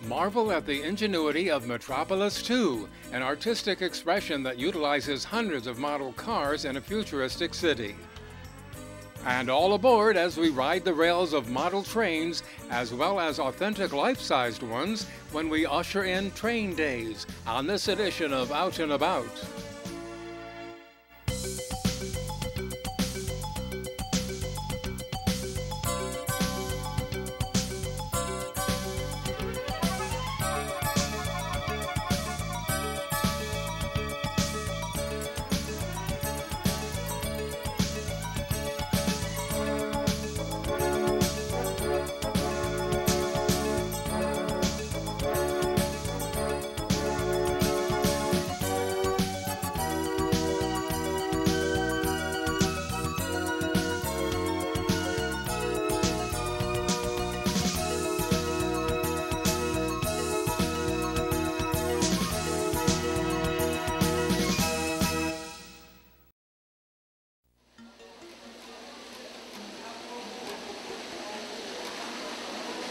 Marvel at the ingenuity of Metropolis 2, an artistic expression that utilizes hundreds of model cars in a futuristic city. And all aboard as we ride the rails of model trains, as well as authentic life-sized ones, when we usher in Train Days on this edition of Out and About.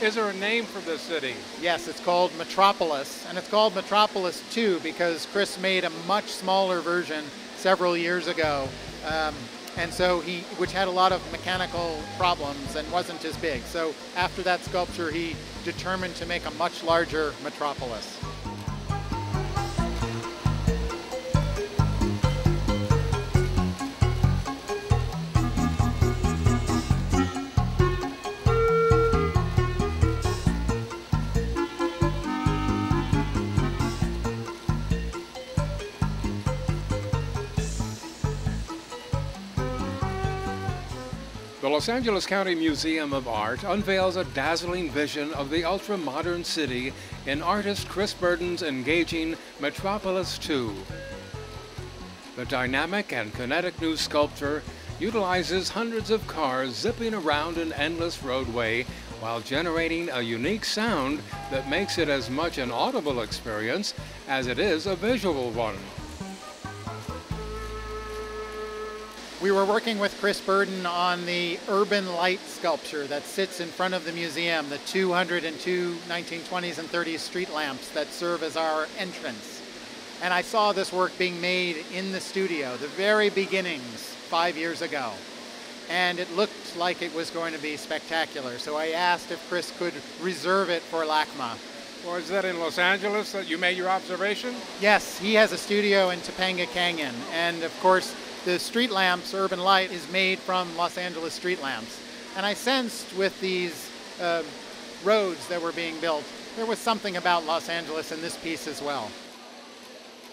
Is there a name for this city? Yes, it's called Metropolis, and it's called Metropolis 2 because Chris made a much smaller version several years ago, which had a lot of mechanical problems and wasn't as big. So after that sculpture, he determined to make a much larger Metropolis. The Los Angeles County Museum of Art unveils a dazzling vision of the ultra-modern city in artist Chris Burden's engaging Metropolis 2. The dynamic and kinetic new sculpture utilizes hundreds of cars zipping around an endless roadway while generating a unique sound that makes it as much an audible experience as it is a visual one. We were working with Chris Burden on the urban light sculpture that sits in front of the museum, the 202 1920s and 30s street lamps that serve as our entrance. And I saw this work being made in the studio, the very beginnings, 5 years ago. And it looked like it was going to be spectacular. So I asked if Chris could reserve it for LACMA. Or is that in Los Angeles that you made your observation? Yes, he has a studio in Topanga Canyon. And of course, the street lamps, urban light, is made from Los Angeles street lamps. And I sensed with these roads that were being built, there was something about Los Angeles in this piece as well.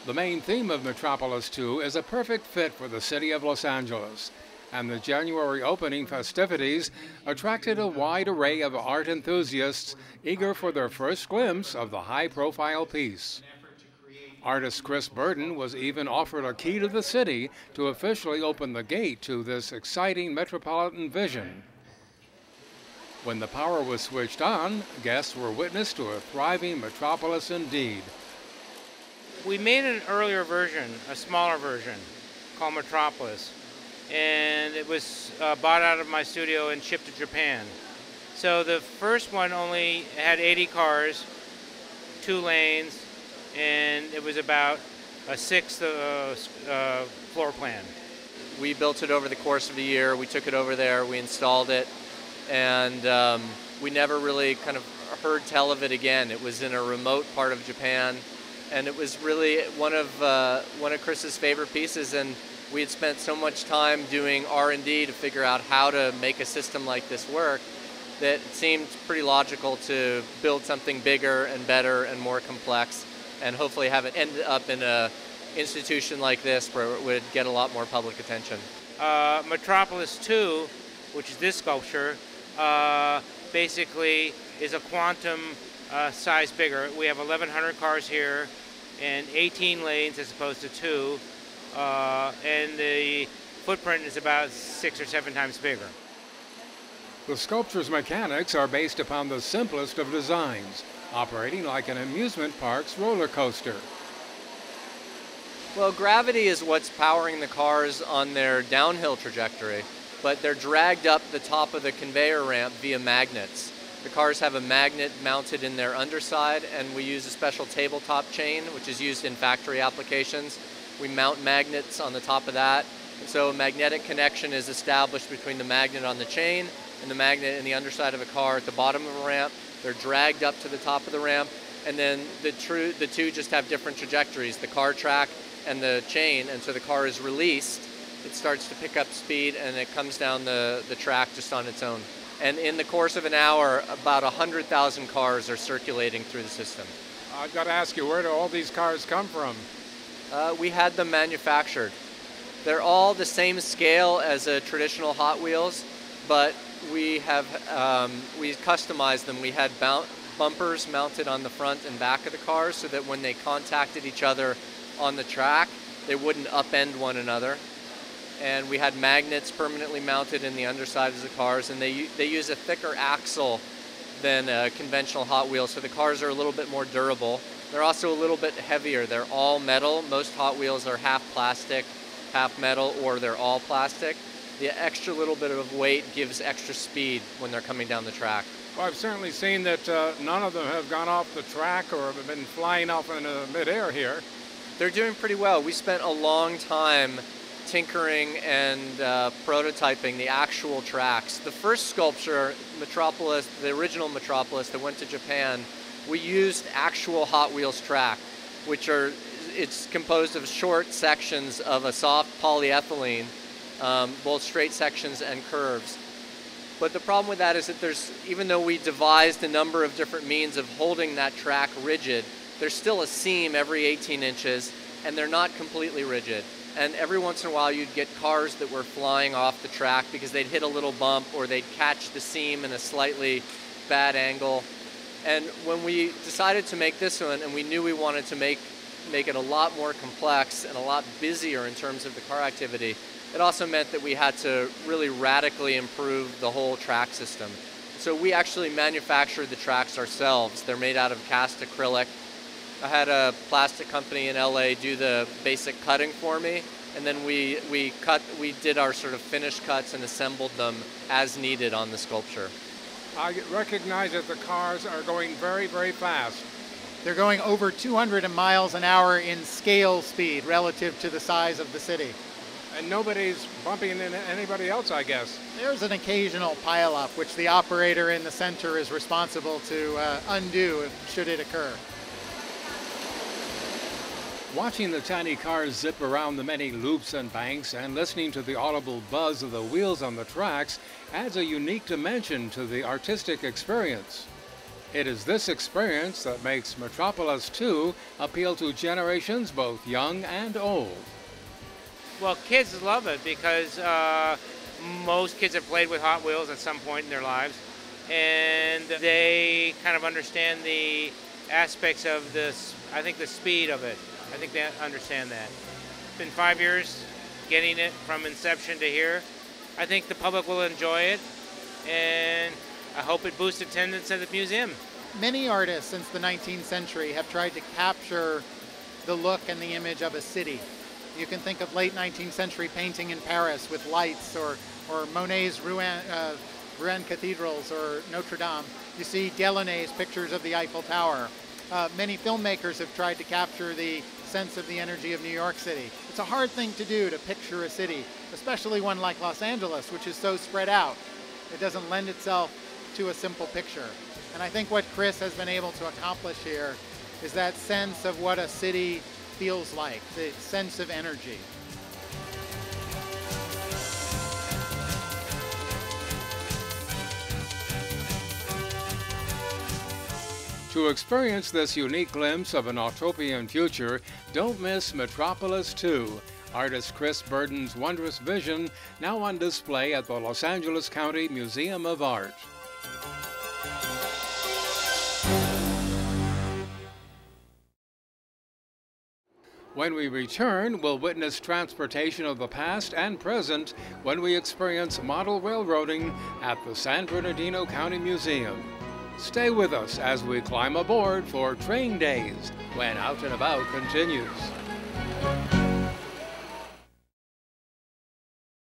The main theme of Metropolis 2 is a perfect fit for the city of Los Angeles, and the January opening festivities attracted a wide array of art enthusiasts eager for their first glimpse of the high-profile piece. Artist Chris Burden was even offered a key to the city to officially open the gate to this exciting metropolitan vision. When the power was switched on, guests were witness to a thriving metropolis indeed. We made an earlier version, a smaller version, called Metropolis, and it was bought out of my studio and shipped to Japan. So the first one only had 80 cars, 2 lanes, and it was about a sixth floor plan. We built it over the course of a year. We took it over there, we installed it, and we never really kind of heard tell of it again. It was in a remote part of Japan, and it was really one of Chris's favorite pieces, and we had spent so much time doing R&D to figure out how to make a system like this work that it seemed pretty logical to build something bigger and better and more complex, and hopefully have it end up in an institution like this where it would get a lot more public attention. Metropolis 2, which is this sculpture, basically is a quantum size bigger. We have 1,100 cars here and 18 lanes as opposed to 2, and the footprint is about 6 or 7 times bigger. The sculpture's mechanics are based upon the simplest of designs, operating like an amusement park's roller coaster. Well, gravity is what's powering the cars on their downhill trajectory, but they're dragged up the top of the conveyor ramp via magnets. The cars have a magnet mounted in their underside, and we use a special tabletop chain, which is used in factory applications. We mount magnets on the top of that, and so a magnetic connection is established between the magnet on the chain and the magnet in the underside of a car at the bottom of a ramp. They're dragged up to the top of the ramp, and then the two just have different trajectories, the car track and the chain, and so the car is released. It starts to pick up speed, and it comes down the track just on its own. And in the course of an hour, about 100,000 cars are circulating through the system. I've got to ask you, where do all these cars come from? We had them manufactured. They're all the same scale as a traditional Hot Wheels, but we customized them. We had bumpers mounted on the front and back of the cars so that when they contacted each other on the track, they wouldn't upend one another. And we had magnets permanently mounted in the underside of the cars, and they use a thicker axle than a conventional Hot Wheels, so the cars are a little bit more durable. They're also a little bit heavier. They're all metal. Most Hot Wheels are half plastic, half metal, or they're all plastic. The extra little bit of weight gives extra speed when they're coming down the track. Well, I've certainly seen that none of them have gone off the track or have been flying off in midair here. They're doing pretty well. We spent a long time tinkering and prototyping the actual tracks. The first sculpture, Metropolis, the original Metropolis that went to Japan, we used actual Hot Wheels track, it's composed of short sections of a soft polyethylene, both straight sections and curves. But the problem with that is that even though we devised a number of different means of holding that track rigid, there's still a seam every 18 inches, and they're not completely rigid. And every once in a while you'd get cars that were flying off the track because they'd hit a little bump or they'd catch the seam in a slightly bad angle. And when we decided to make this one, and we knew we wanted to make it a lot more complex and a lot busier in terms of the car activity, it also meant that we had to really radically improve the whole track system. So we actually manufactured the tracks ourselves. They're made out of cast acrylic. I had a plastic company in LA do the basic cutting for me, and then we did our sort of finished cuts and assembled them as needed on the sculpture. I recognize that the cars are going very, very fast. They're going over 200 miles an hour in scale speed relative to the size of the city. And nobody's bumping into anybody else, I guess. There's an occasional pileup, which the operator in the center is responsible to undo should it occur. Watching the tiny cars zip around the many loops and banks and listening to the audible buzz of the wheels on the tracks adds a unique dimension to the artistic experience. It is this experience that makes Metropolis 2 appeal to generations both young and old. Well, kids love it because most kids have played with Hot Wheels at some point in their lives, and they kind of understand the aspects of this, I think the speed of it. I think they understand that. It's been 5 years getting it from inception to here. I think the public will enjoy it, and I hope it boosts attendance at the museum. Many artists since the 19th century have tried to capture the look and the image of a city. You can think of late 19th century painting in Paris with lights, or Monet's Rouen cathedrals, or Notre Dame. You see Delaunay's pictures of the Eiffel Tower. Many filmmakers have tried to capture the sense of the energy of New York City. It's a hard thing to do, to picture a city, especially one like Los Angeles, which is so spread out. It doesn't lend itself to a simple picture. And I think what Chris has been able to accomplish here is that sense of what a city feels like, the sense of energy. To experience this unique glimpse of an utopian future, don't miss Metropolis 2, artist Chris Burden's wondrous vision, now on display at the Los Angeles County Museum of Art. When we return, we'll witness transportation of the past and present when we experience model railroading at the San Bernardino County Museum. Stay with us as we climb aboard for Train Days when Out and About continues.